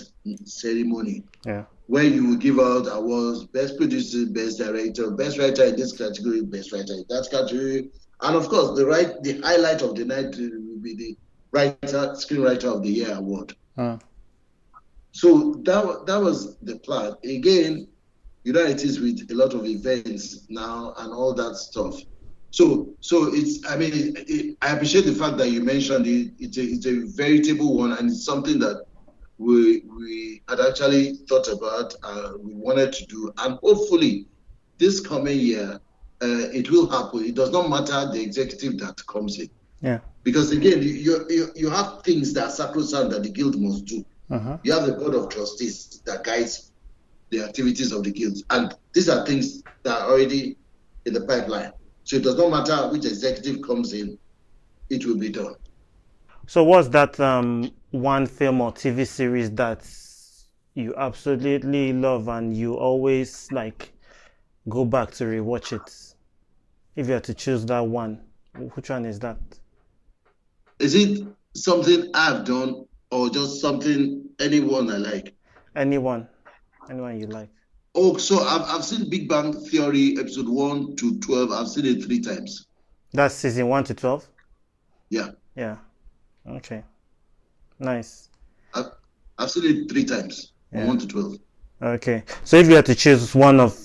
ceremony. Yeah. Where you will give out awards: best producer, best director, best writer in this category, best writer in that category, and of course the highlight of the night will be the Screenwriter of the Year award. So that was the plan. Again, it is with a lot of events now and all that stuff. So it's, I mean, I appreciate the fact that you mentioned it. It's a veritable one, and it's something that we had actually thought about, we wanted to do, and hopefully this coming year it will happen. It does not matter the executive that comes in. Yeah. Because again, you have things that are sacrosanct that the guild must do. You have the board of trustees that guides the activities of the guilds, and these are things that are already in the pipeline. So it does not matter which executive comes in, it will be done. So what's that one film or TV series that you absolutely love and you always like go back to rewatch it? If you had to choose that one, which one is that? Is it something I've done or just something anyone I like? Anyone you like. Oh, so I've seen Big Bang Theory episode 1 to 12. I've seen it 3 times. That's season 1 to 12? Yeah. Yeah. Okay. Nice. I've seen it 3 times, from 1 to 12. Okay. So if you had to choose one of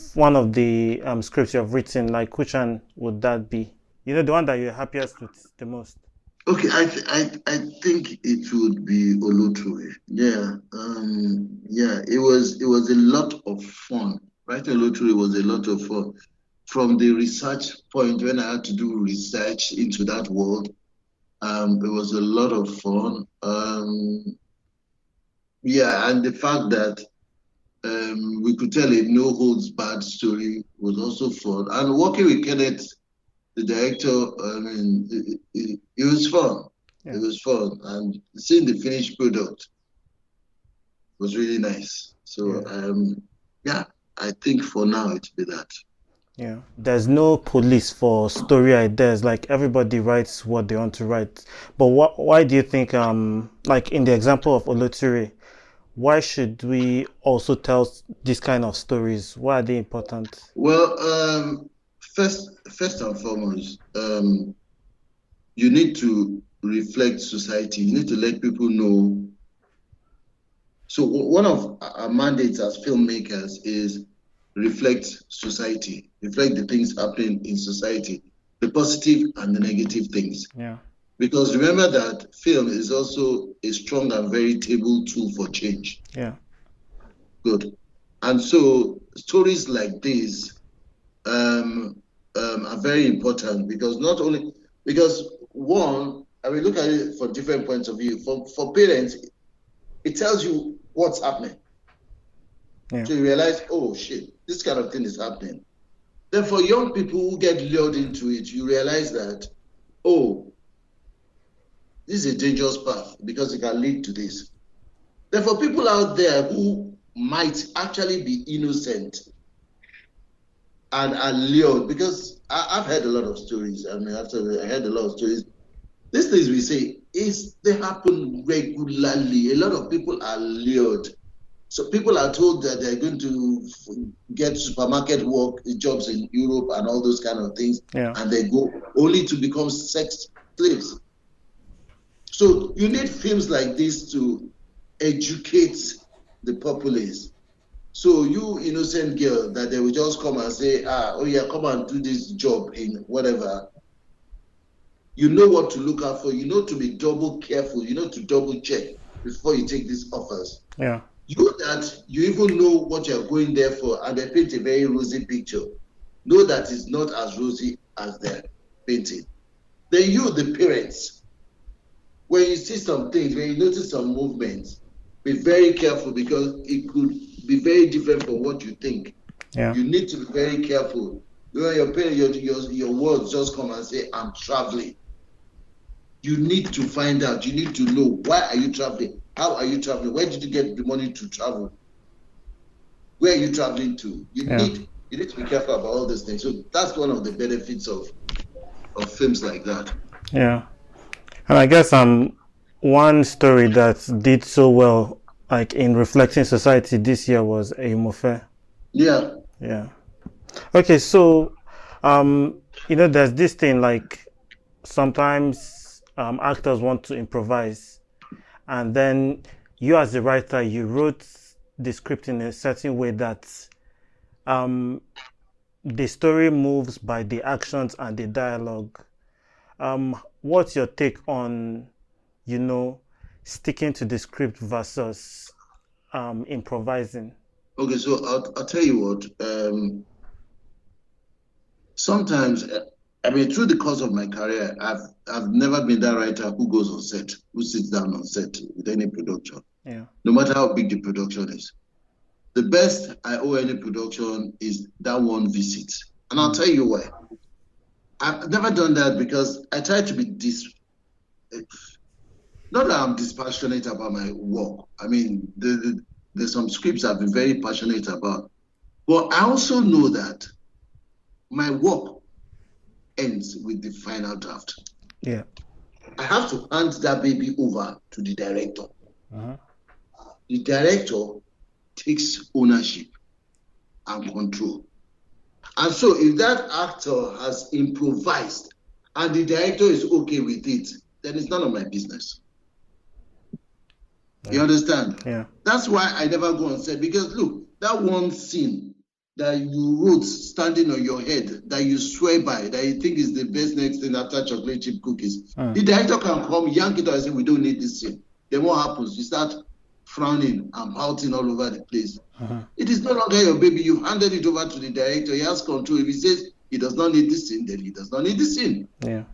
the scripts you've written, like which one would that be? The one that you're happiest with the most. Okay, I think it would be Oloture. Yeah. It was a lot of fun. Writing Oloture was a lot of fun. From the research point, when I had to do research into that world, it was a lot of fun. And the fact that we could tell a no holds barred story was also fun. And working with Kenneth, the director, I mean, it was fun. Yeah. It was fun. And seeing the finished product was really nice. So, I think for now it'll be that. Yeah. There's no police for story ideas. Like everybody writes what they want to write. But why do you think, like in the example of Oloture, why should we also tell this kind of stories? Why are they important? Well, first and foremost, you need to reflect society. You need to let people know. So one of our mandates as filmmakers is reflect society, reflect the things happening in society, the positive and the negative things. Yeah. Because remember that film is also a strong and veritable tool for change. Yeah. Good. And so stories like this are very important, because not only Because one, I mean, look at it from different points of view. For parents, it tells you what's happening. Yeah. So you realize, oh shit, this kind of thing is happening. Then for young people who get lured into it, you realize that, oh, this is a dangerous path because it can lead to this. Then for people out there who might actually be innocent and are lured, because I've heard a lot of stories. I mean, after I heard a lot of stories, these things we say they happen regularly. A lot of people are lured. So people are told that they're going to get supermarket work jobs in Europe and all those kind of things, and they go only to become sex slaves. So you need films like this to educate the populace. So you innocent girl that they will just come and say, oh yeah, come and do this job in whatever. You know what to look out for. You know to be double careful. You know to double check before you take these offers. Yeah. You that you even know what you're going there for, and they paint a very rosy picture. Know that it's not as rosy as they're painting. Then you, the parents, when you see some things, when you notice some movements, be very careful because it could be very different from what you think. Yeah. You need to be very careful. When your parents, your words just come and say, I'm traveling. You need to find out. You need to know, why are you traveling? How are you traveling? Where did you get the money to travel? Where are you traveling to? You need to be careful about all these things. So that's one of the benefits of films like that. Yeah. And I guess one story that did so well, like in reflecting society this year, was Emofe. Yeah. Yeah. Okay, so there's this thing like sometimes actors want to improvise, and then you as the writer, you wrote the script in a certain way that the story moves by the actions and the dialogue. What's your take on, sticking to the script versus improvising? Okay, so I'll tell you what. Sometimes, I mean, through the course of my career, I've never been that writer who goes on set, who sits down on set with any production. Yeah. No matter how big the production is. The best I owe any production is that one visit. And I'll tell you why. I've never done that because I try to be not that I'm dispassionate about my work. I mean, there's some scripts I've been very passionate about. But I also know that my work ends with the final draft. Yeah. I have to hand that baby over to the director. Uh-huh. The director takes ownership and control. And so if that actor has improvised and the director is okay with it, then it's none of my business. You understand? Yeah. That's why I never go on set, because look, that one scene that you wrote standing on your head, that you swear by, that you think is the best next thing after chocolate chip cookies, the director can come, yank it out and say, we don't need this scene. Then what happens? You start frowning and pouting all over the place. Uh-huh. It is no longer your baby. You've handed it over to the director. He has control. If he says he does not need this scene, then he does not need this scene. Yeah.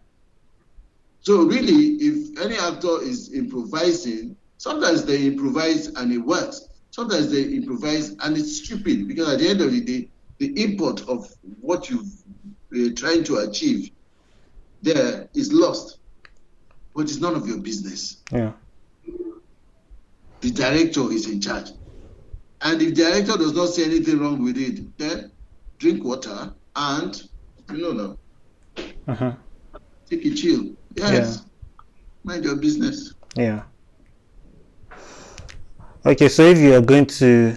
So really, if any actor is improvising, sometimes they improvise and it works. Sometimes they improvise and it's stupid, because at the end of the day, the import of what you're trying to achieve there is lost. But it's none of your business. Yeah. The director is in charge. And if the director does not say anything wrong with it, then drink water and, now, take a chill. Yes. Yeah. Mind your business. Yeah. Okay, so if you are going to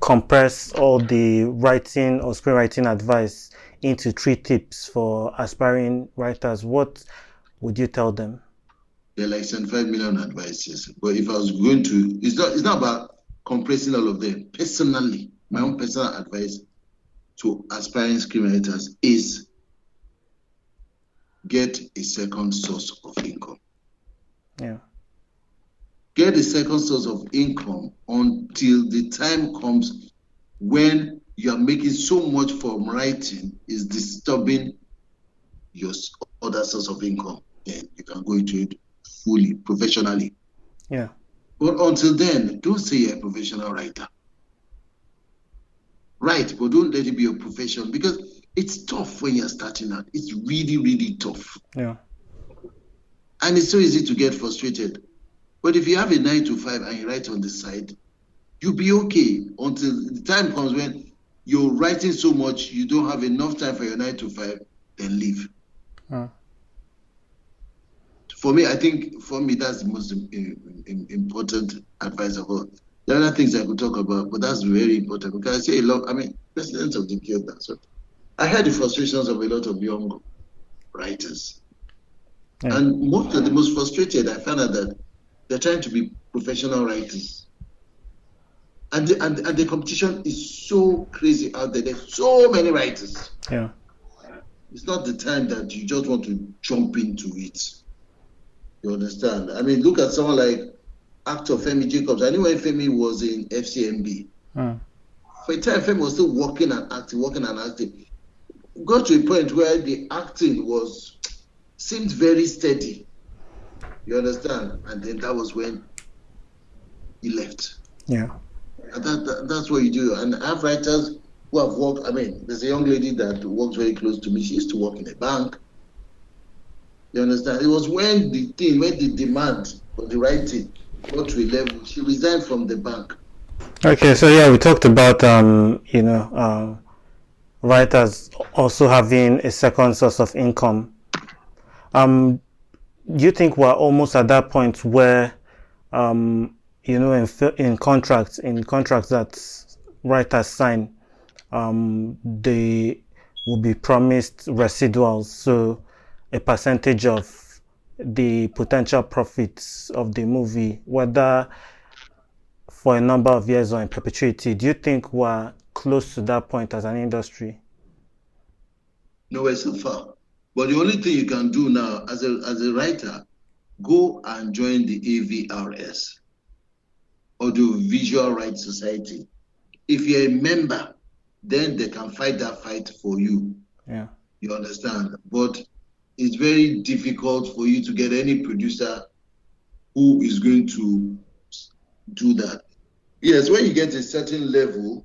compress all the writing or screenwriting advice into 3 tips for aspiring writers, what would you tell them? There are like 75 million advices. But if I was going to, it's not about compressing all of them. Personally, my own personal advice to aspiring screenwriters is get a second source of income. Yeah. Get a second source of income until the time comes when you are making so much from writing is disturbing your other source of income, then you can go into it fully, professionally. Yeah. But until then, don't say you're a professional writer. Write, but don't let it be your profession, because it's tough when you're starting out. It's really, really tough. Yeah. And it's so easy to get frustrated. But if you have a 9 to 5 and you write on the side, you'll be okay until the time comes when you're writing so much you don't have enough time for your 9 to 5, then leave. For me, I think that's the most important advice of all. There are other things I could talk about, but that's very important because I say a lot. I mean, President of the Guild. So I heard the frustrations of a lot of young writers, and most of the most frustrated, I found out that they're trying to be professional writers, and the competition is so crazy out there. There's so many writers. Yeah, it's not the time that you just want to jump into it. You understand? I mean, look at someone like actor Femi Jacobs. I knew when Femi was in FCMB. For a time, Femi was still working and acting. Got to a point where the acting seemed very steady. You understand? And then that was when he left. Yeah. And that's what you do. And I have writers who have worked. I mean, there's a young lady that works very close to me. She used to work in a bank. You understand? It was when the demand for the writing got to a level, she resigned from the bank. Okay, so yeah, we talked about writers also having a second source of income. Do you think we're almost at that point where in contracts that writers sign, they will be promised residuals, so a percentage of the potential profits of the movie, whether for a number of years or in perpetuity? Do you think we're close to that point as an industry? Nowhere so far. But the only thing you can do now as a writer, go and join the AVRS, or the Visual Rights Society. If you're a member, then they can fight that fight for you. Yeah. You understand? But it's very difficult for you to get any producer who is going to do that. Yes, when you get a certain level,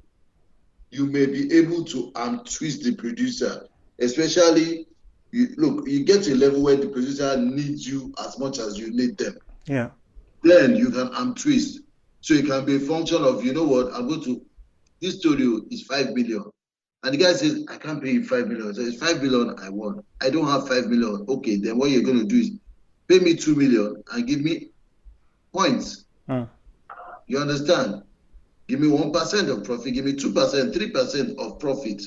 you may be able to twist the producer, especially, you get to a level where the producer needs you as much as you need them. Yeah. Then you can twist. So it can be a function of, you know what, this studio is 5 million. And the guy says, I can't pay you 5 million. So it's 5 million I want. I don't have 5 million. Okay, then what you're going to do is pay me 2 million and give me points. You understand? Give me 1% of profit, give me 2%, 3% of profit.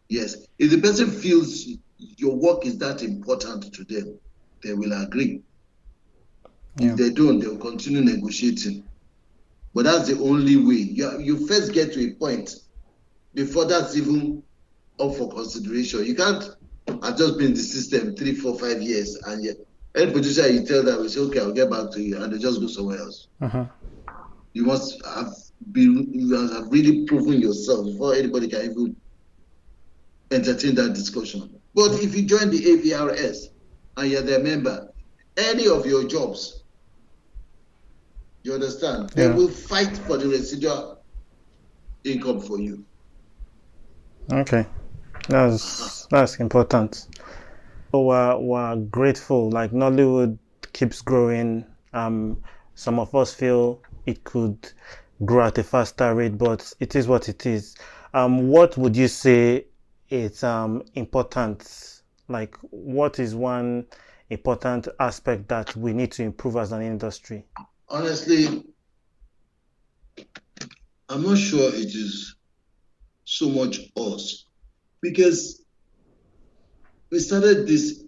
Yes. If the person feels your work is that important to them, they will agree. Yeah. If they don't, they'll continue negotiating. But that's the only way. You first get to a point before that's even up for consideration. You can't have just been in the system 3, 4, 5 years, and yet any producer you tell them, we say, okay, I'll get back to you, and they just go somewhere else. You must have really proven yourself before anybody can even entertain that discussion. But if you join the AVRS and you're their member, any of your jobs, you understand, they will fight for the residual income for you. Okay, that's important. So we're grateful. Like, Nollywood keeps growing. Some of us feel it could grow at a faster rate, but it is what it is. What would you say is important? Like, what is one important aspect that we need to improve as an industry? Honestly, I'm not sure it is so much us, because we started this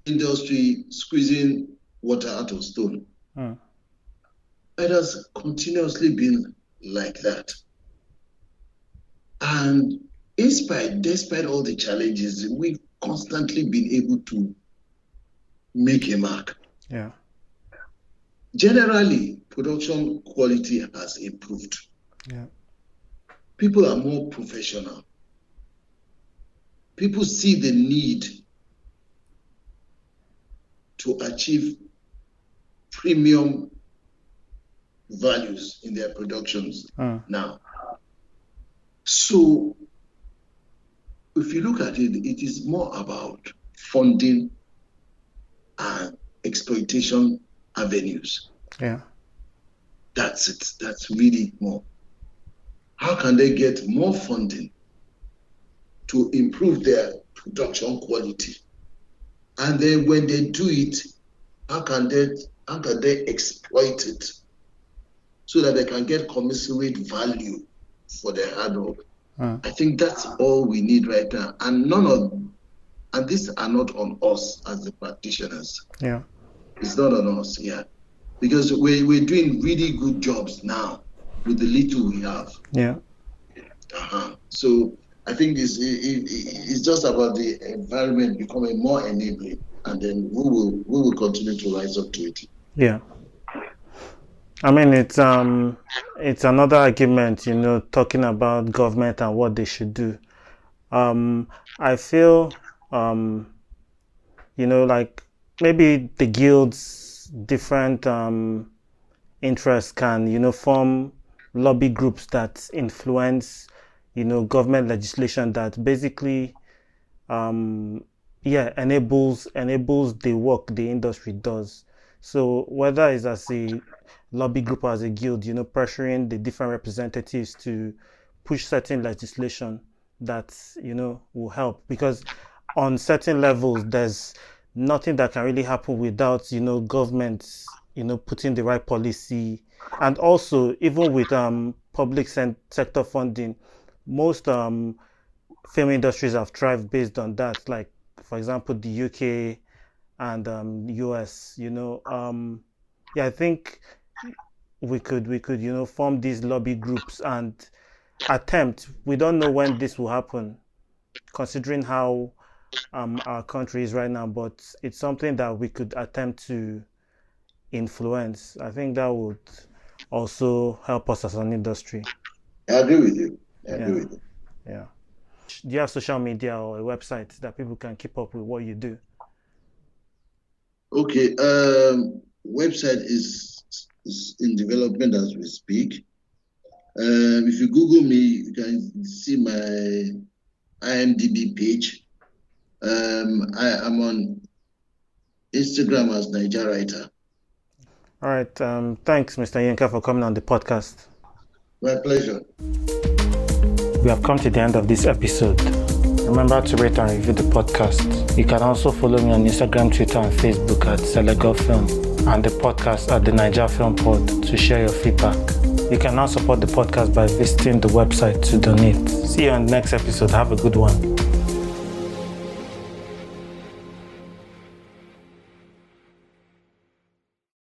industry squeezing water out of stone. It has continuously been like that. And despite all the challenges, we've constantly been able to make a mark. Yeah. Generally, production quality has improved. Yeah. People are more professional. people see the need to achieve premium values in their productions now. So if you look at it, it is more about funding and exploitation avenues. Yeah. That's it. That's really more. How can they get more funding to improve their production quality? And then when they do it, how can they exploit it so that they can get commensurate value for their hard work? I think that's all we need right now. And these are not on us as the practitioners. Yeah. It's not on us, yeah. Because we're doing really good jobs now with the little we have. Yeah. So I think it's just about the environment becoming more enabling, and then we will continue to rise up to it. Yeah. I mean, it's another argument, talking about government and what they should do. I feel, like maybe the guilds, different interests can, form lobby groups that influence, government legislation that basically, enables the work the industry does. So whether it's as a lobby group or as a guild, pressuring the different representatives to push certain legislation that, will help. Because on certain levels, there's nothing that can really happen without, governments, putting the right policy. And also, even with public sector funding, most film industries have thrived based on that. Like, for example, the UK and US, I think we could, form these lobby groups and attempt. We don't know when this will happen, considering how our country is right now, but it's something that we could attempt to influence. I think that would also help us as an industry. I agree with you. Yeah. Do you have social media or a website that people can keep up with what you do? Okay. Website is in development as we speak. If you Google me, you can see my IMDb page. I am on Instagram as Naija Writer. All right. Thanks, Mr. Yinka, for coming on the podcast. My pleasure. We have come to the end of this episode. Remember to rate and review the podcast. You can also follow me on Instagram, Twitter, and Facebook at Selega Film, and the podcast at the Naija Film Pod to share your feedback. You can now support the podcast by visiting the website to donate. See you on the next episode. Have a good one.